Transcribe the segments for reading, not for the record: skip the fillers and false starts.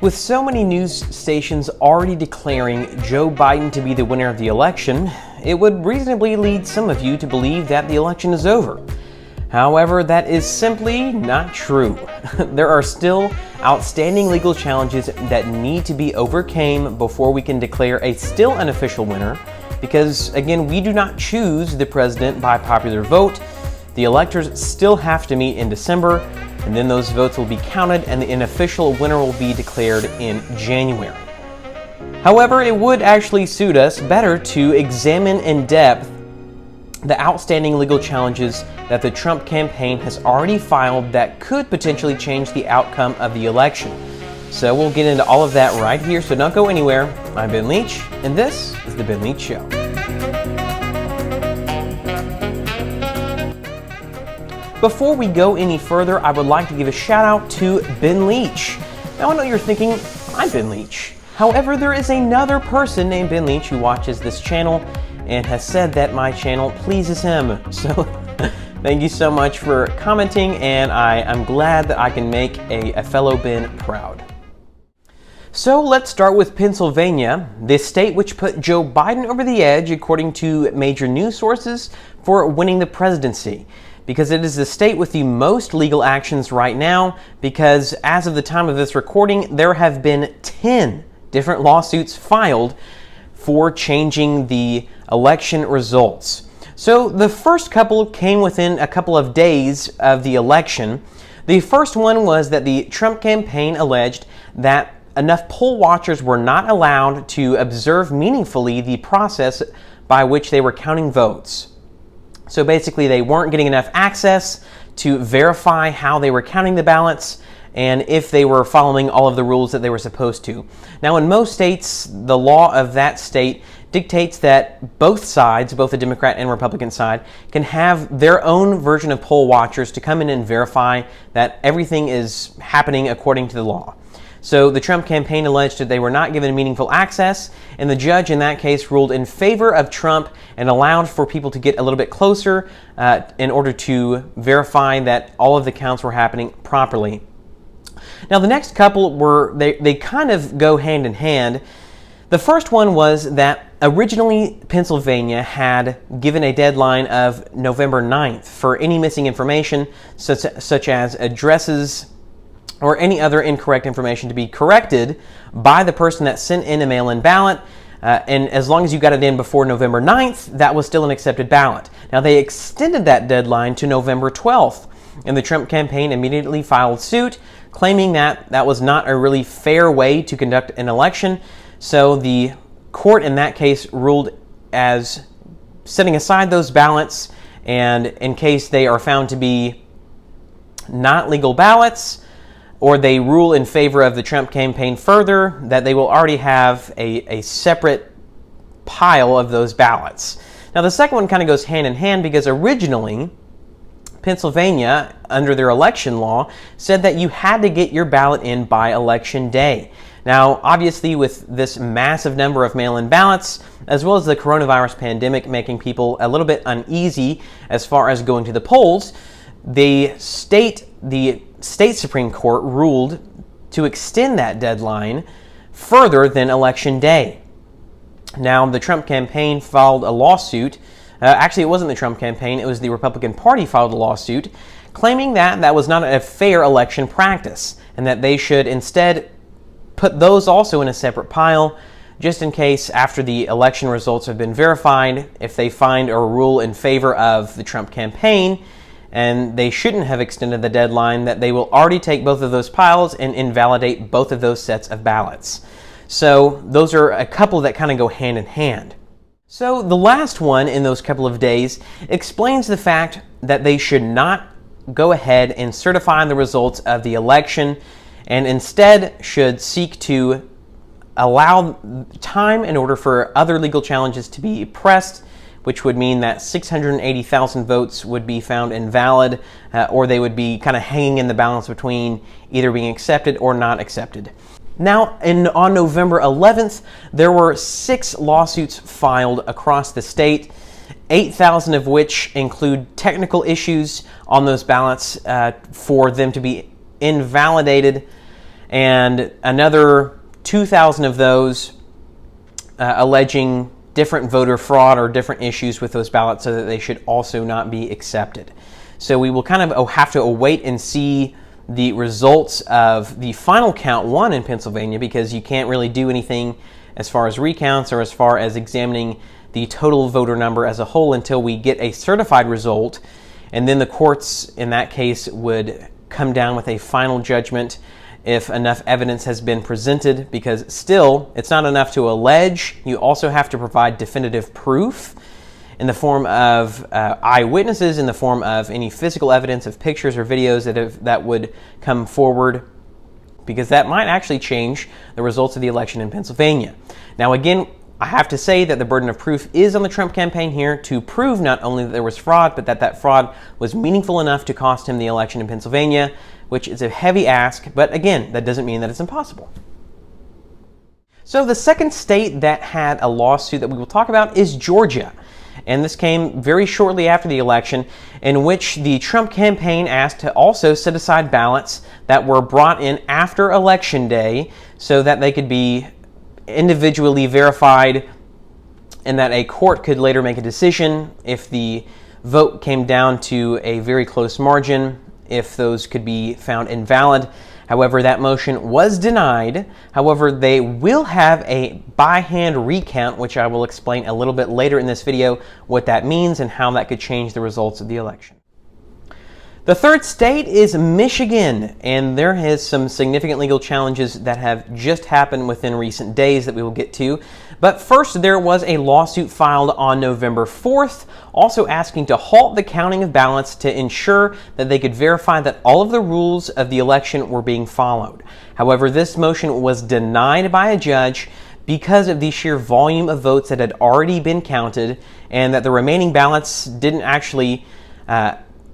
With so many news stations already declaring Joe Biden to be the winner of the election, it would reasonably lead some of you to believe that the election is over. However, that is simply not true. There are still outstanding legal challenges that need to be overcome before we can declare a still unofficial winner, because again, we do not choose the president by popular vote. The electors still have to meet in December, and then those votes will be counted and the unofficial winner will be declared in January. However, it would actually suit us better to examine in depth the outstanding legal challenges that the Trump campaign has already filed that could potentially change the outcome of the election. So we'll get into all of that right here, so don't go anywhere. I'm Ben Leach, and this is The Ben Leach Show. Before we go any further, I would like to give a shout out to Ben Leach. Now I know you're thinking, I'm Ben Leach. However, there is another person named Ben Leach who watches this channel and has said that my channel pleases him. So thank you so much for commenting, and I'm glad that I can make a fellow Ben proud. So let's start with Pennsylvania, the state which put Joe Biden over the edge, according to major news sources, for winning the presidency. Because it is the state with the most legal actions right now, because as of the time of this recording, there have been 10 different lawsuits filed for changing the election results. So the first couple came within a couple of days of the election. The first one was that the Trump campaign alleged that enough poll watchers were not allowed to observe meaningfully the process by which they were counting votes. So basically, they weren't getting enough access to verify how they were counting the ballots and if they were following all of the rules that they were supposed to. Now, in most states, the law of that state dictates that both sides, both the Democrat and Republican side, can have their own version of poll watchers to come in and verify that everything is happening according to the law. So the Trump campaign alleged that they were not given meaningful access, and the judge in that case ruled in favor of Trump and allowed for people to get a little bit closer in order to verify that all of the counts were happening properly. Now the next couple they kind of go hand in hand. The first one was that originally Pennsylvania had given a deadline of November 9th for any missing information, such as addresses or any other incorrect information, to be corrected by the person that sent in a mail-in ballot. And as long as you got it in before November 9th, that was still an accepted ballot. Now they extended that deadline to November 12th, and the Trump campaign immediately filed suit, claiming that that was not a really fair way to conduct an election. So the court in that case ruled as setting aside those ballots, and in case they are found to be not legal ballots, or they rule in favor of the Trump campaign further, that they will already have a separate pile of those ballots. Now the second one kind of goes hand in hand, because originally Pennsylvania, under their election law, said that you had to get your ballot in by election day. Now obviously, with this massive number of mail-in ballots, as well as the coronavirus pandemic making people a little bit uneasy as far as going to the polls, the state Supreme Court ruled to extend that deadline further than election day. Now, the Trump campaign filed a lawsuit. Actually, it wasn't the Trump campaign, it was the Republican Party filed a lawsuit claiming that that was not a fair election practice and that they should instead put those also in a separate pile, just in case after the election results have been verified, if they find or rule in favor of the Trump campaign, and they shouldn't have extended the deadline, that they will already take both of those piles and invalidate both of those sets of ballots. So those are a couple that kind of go hand in hand. So the last one in those couple of days explains the fact that they should not go ahead and certify the results of the election, and instead should seek to allow time in order for other legal challenges to be pressed, which would mean that 680,000 votes would be found invalid, or they would be kind of hanging in the balance between either being accepted or not accepted. Now, on November 11th, there were 6 lawsuits filed across the state, 8,000 of which include technical issues on those ballots for them to be invalidated. and another 2,000 of those alleging different voter fraud or different issues with those ballots, so that they should also not be accepted. So we will kind of have to await and see the results of the final count 1 in Pennsylvania, because you can't really do anything as far as recounts or as far as examining the total voter number as a whole until we get a certified result, and then the courts in that case would come down with a final judgment if enough evidence has been presented, because still it's not enough to allege. You also have to provide definitive proof in the form of eyewitnesses, in the form of any physical evidence of pictures or videos that would come forward, because that might actually change the results of the election in Pennsylvania. Now again, I have to say that the burden of proof is on the Trump campaign here to prove not only that there was fraud, but that fraud was meaningful enough to cost him the election in Pennsylvania, which is a heavy ask, but again, that doesn't mean that it's impossible. So the second state that had a lawsuit that we will talk about is Georgia. And this came very shortly after the election, in which the Trump campaign asked to also set aside ballots that were brought in after Election Day so that they could be individually verified and that a court could later make a decision if the vote came down to a very close margin, if those could be found invalid. However, that motion was denied. However, they will have a by-hand recount, which I will explain a little bit later in this video what that means and how that could change the results of the election. The third state is Michigan, and there is some significant legal challenges that have just happened within recent days that we will get to. But first, there was a lawsuit filed on November 4th, also asking to halt the counting of ballots to ensure that they could verify that all of the rules of the election were being followed. However, this motion was denied by a judge because of the sheer volume of votes that had already been counted, and that the remaining ballots didn't actually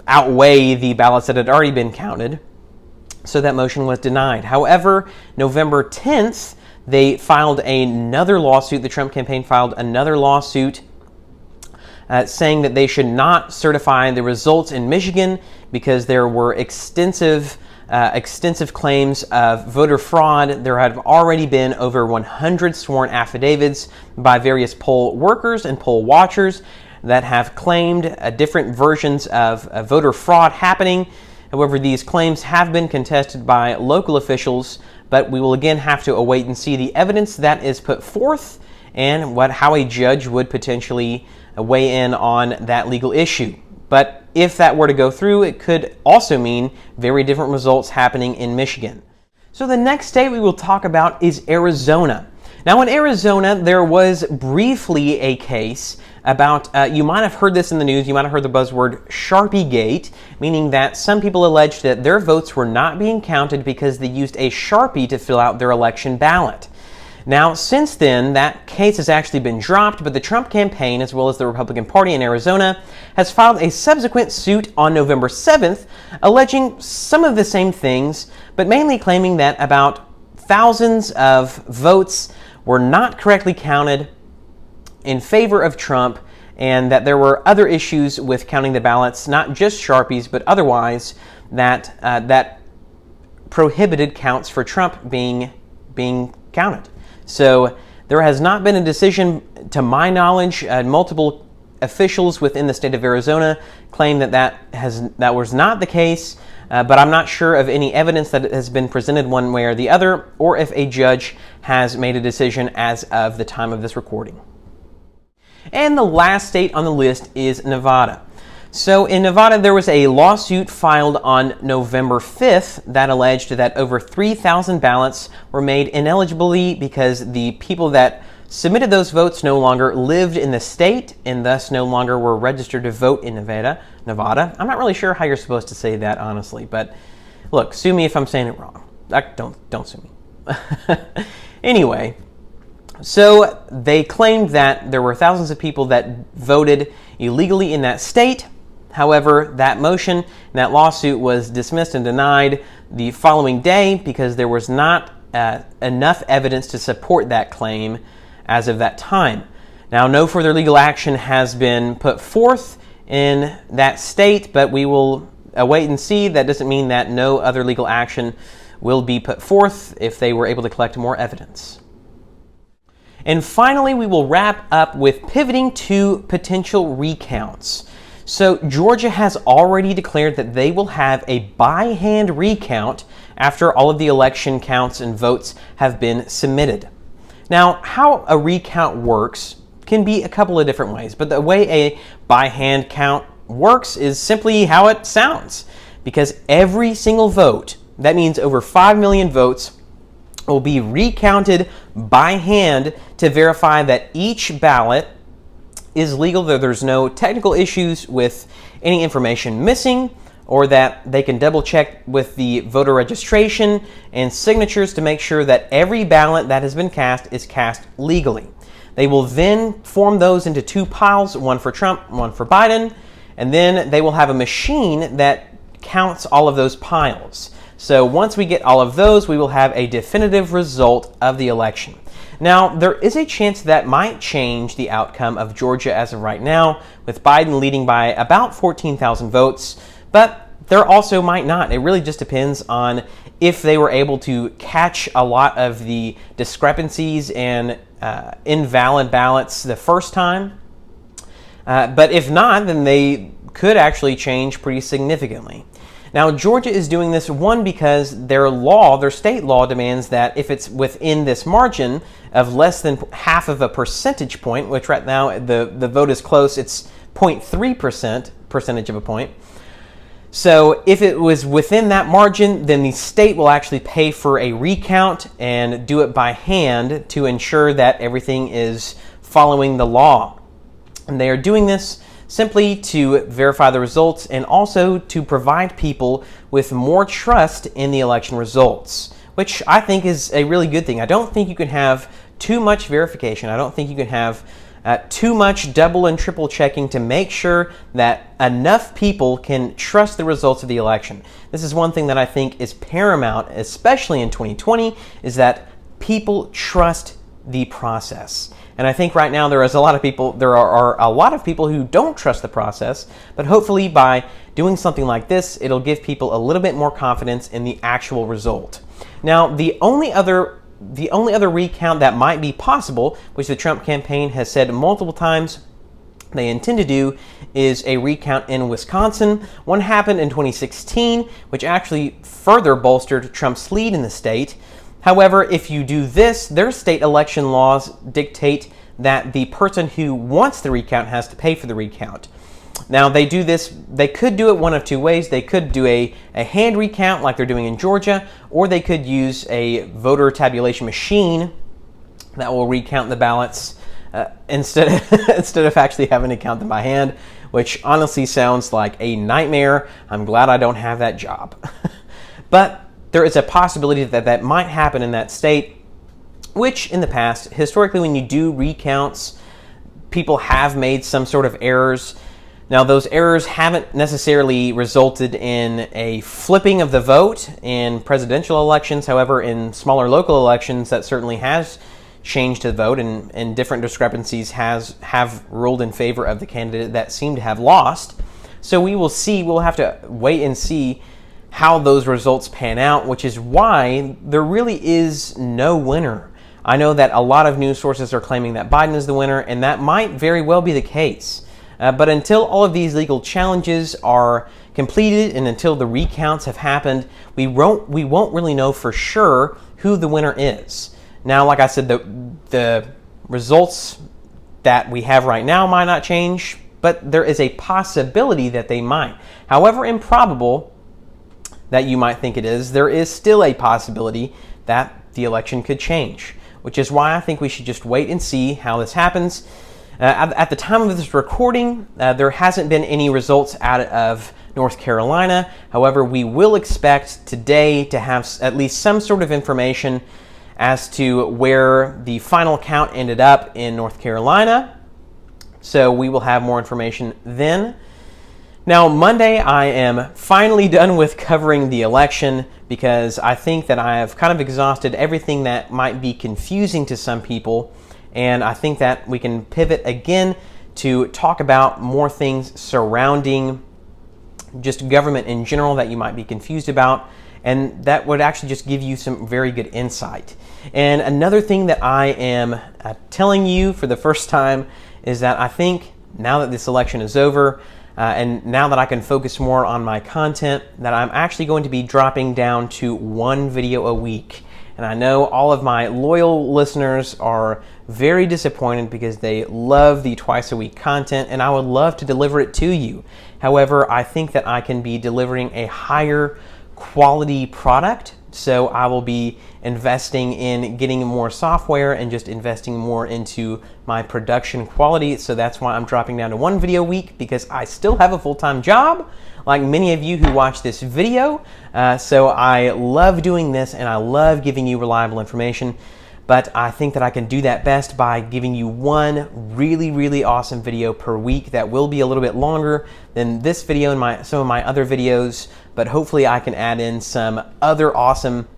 outweigh the ballots that had already been counted. So that motion was denied. However, November 10th, they filed another lawsuit. The Trump campaign filed another lawsuit saying that they should not certify the results in Michigan because there were extensive claims of voter fraud. There had already been over 100 sworn affidavits by various poll workers and poll watchers that have claimed different versions of voter fraud happening. However, these claims have been contested by local officials, but we will again have to await and see the evidence that is put forth and how a judge would potentially weigh in on that legal issue. But if that were to go through, it could also mean very different results happening in Michigan. So the next state we will talk about is Arizona. Now in Arizona, there was briefly a case about, you might have heard this in the news, you might have heard the buzzword Sharpiegate, meaning that some people alleged that their votes were not being counted because they used a Sharpie to fill out their election ballot. Now, since then, that case has actually been dropped, but the Trump campaign, as well as the Republican Party in Arizona, has filed a subsequent suit on November 7th, alleging some of the same things, but mainly claiming that about thousands of votes were not correctly counted in favor of Trump, and that there were other issues with counting the ballots, not just Sharpies, but otherwise, that prohibited counts for Trump being counted. So there has not been a decision, to my knowledge. Multiple officials within the state of Arizona claim that was not the case, but I'm not sure of any evidence that it has been presented one way or the other, or if a judge has made a decision as of the time of this recording. And the last state on the list is Nevada. So in Nevada, there was a lawsuit filed on November 5th that alleged that over 3,000 ballots were made ineligible because the people that submitted those votes no longer lived in the state and thus no longer were registered to vote in Nevada. I'm not really sure how you're supposed to say that, honestly, but look, sue me if I'm saying it wrong. Don't sue me. Anyway, so they claimed that there were thousands of people that voted illegally in that state. However, that motion and that lawsuit was dismissed and denied the following day because there was not enough evidence to support that claim as of that time. Now, no further legal action has been put forth in that state, but we will wait and see. That doesn't mean that no other legal action will be put forth if they were able to collect more evidence. And finally, we will wrap up with pivoting to potential recounts. So Georgia has already declared that they will have a by-hand recount after all of the election counts and votes have been submitted. Now, how a recount works can be a couple of different ways, but the way a by-hand count works is simply how it sounds, because every single vote, that means over 5 million votes, will be recounted by hand to verify that each ballot is legal, that there's no technical issues with any information missing, or that they can double check with the voter registration and signatures to make sure that every ballot that has been cast is cast legally. They will then form those into 2 piles, one for Trump, one for Biden, and then they will have a machine that counts all of those piles. So once we get all of those, we will have a definitive result of the election. Now, there is a chance that might change the outcome of Georgia as of right now, with Biden leading by about 14,000 votes, but there also might not. It really just depends on if they were able to catch a lot of the discrepancies and invalid ballots the first time. But if not, then they could actually change pretty significantly. Now, Georgia is doing this, one, because their state law demands that if it's within this margin of less than half of a percentage point, which right now the vote is close, it's 0.3% percentage of a point. So if it was within that margin, then the state will actually pay for a recount and do it by hand to ensure that everything is following the law. And they are doing this simply to verify the results and also to provide people with more trust in the election results, which I think is a really good thing. I don't think you can have too much verification. I don't think you can have too much double and triple checking to make sure that enough people can trust the results of the election. This is one thing that I think is paramount, especially in 2020, is that people trust the process. And I think right now there are a lot of people who don't trust the process, but hopefully by doing something like this, it'll give people a little bit more confidence in the actual result. Now, the only other recount that might be possible, which the Trump campaign has said multiple times they intend to do, is a recount in Wisconsin. One happened in 2016, which actually further bolstered Trump's lead in the state. However, if you do this, their state election laws dictate that the person who wants the recount has to pay for the recount. Now, they could do it one of 2 ways. They could do a hand recount like they're doing in Georgia, or they could use a voter tabulation machine that will recount the ballots instead of actually having to count them by hand, which honestly sounds like a nightmare. I'm glad I don't have that job. But there is a possibility that might happen in that state, which in the past, historically, when you do recounts, people have made some sort of errors. Now, those errors haven't necessarily resulted in a flipping of the vote in presidential elections. However, in smaller local elections, that certainly has changed the vote, and different discrepancies have ruled in favor of the candidate that seemed to have lost. So we will see. We'll have to wait and see how those results pan out, which is why there really is no winner. I know that a lot of news sources are claiming that Biden is the winner, and that might very well be the case. But until all of these legal challenges are completed and until the recounts have happened, we won't really know for sure who the winner is. Now, like I said, the results that we have right now might not change, but there is a possibility that they might. However improbable that you might think it is, there is still a possibility that the election could change, which is why I think we should just wait and see how this happens. At the time of this recording, there hasn't been any results out of North Carolina. However, we will expect today to have at least some sort of information as to where the final count ended up in North Carolina. So we will have more information then. Now, Monday, I am finally done with covering the election because I think that I have kind of exhausted everything that might be confusing to some people. And I think that we can pivot again to talk about more things surrounding just government in general that you might be confused about. and that would actually just give you some very good insight. And another thing that I am telling you for the first time is that I think now that this election is over, and now that I can focus more on my content, that I'm actually going to be dropping down to 1 video a week. And I know all of my loyal listeners are very disappointed because they love the twice a week content, and I would love to deliver it to you. However, I think that I can be delivering a higher quality product, so I will be investing in getting more software and just investing more into my production quality. So that's why I'm dropping down to 1 video a week, because I still have a full-time job, like many of you who watch this video. So I love doing this and I love giving you reliable information, but I think that I can do that best by giving you 1 really, really awesome video per week that will be a little bit longer than this video and some of my other videos, but hopefully I can add in some other awesome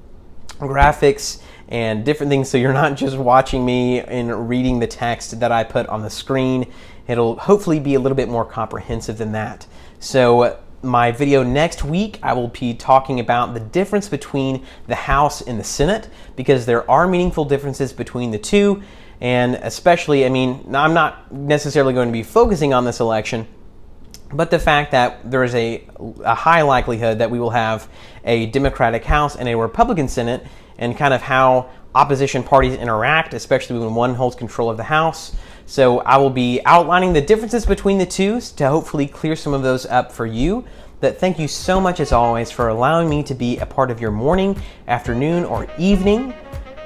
graphics and different things, so you're not just watching me and reading the text that I put on the screen. It'll hopefully be a little bit more comprehensive than that. So my video next week, I will be talking about the difference between the House and the Senate, because there are meaningful differences between the two. And especially, I mean, I'm not necessarily going to be focusing on this election, but the fact that there is a high likelihood that we will have a Democratic House and a Republican Senate, and kind of how opposition parties interact, especially when one holds control of the House. So I will be outlining the differences between the two to hopefully clear some of those up for you. But thank you so much, as always, for allowing me to be a part of your morning, afternoon, or evening.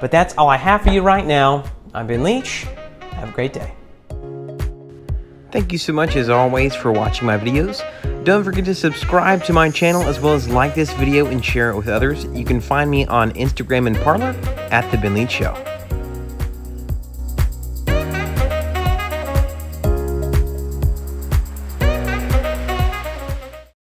But that's all I have for you right now. I'm Ben Leach. Have a great day. Thank you so much, as always, for watching my videos. Don't forget to subscribe to my channel, as well as like this video and share it with others. You can find me on Instagram and Parler at The Ben Leach Show.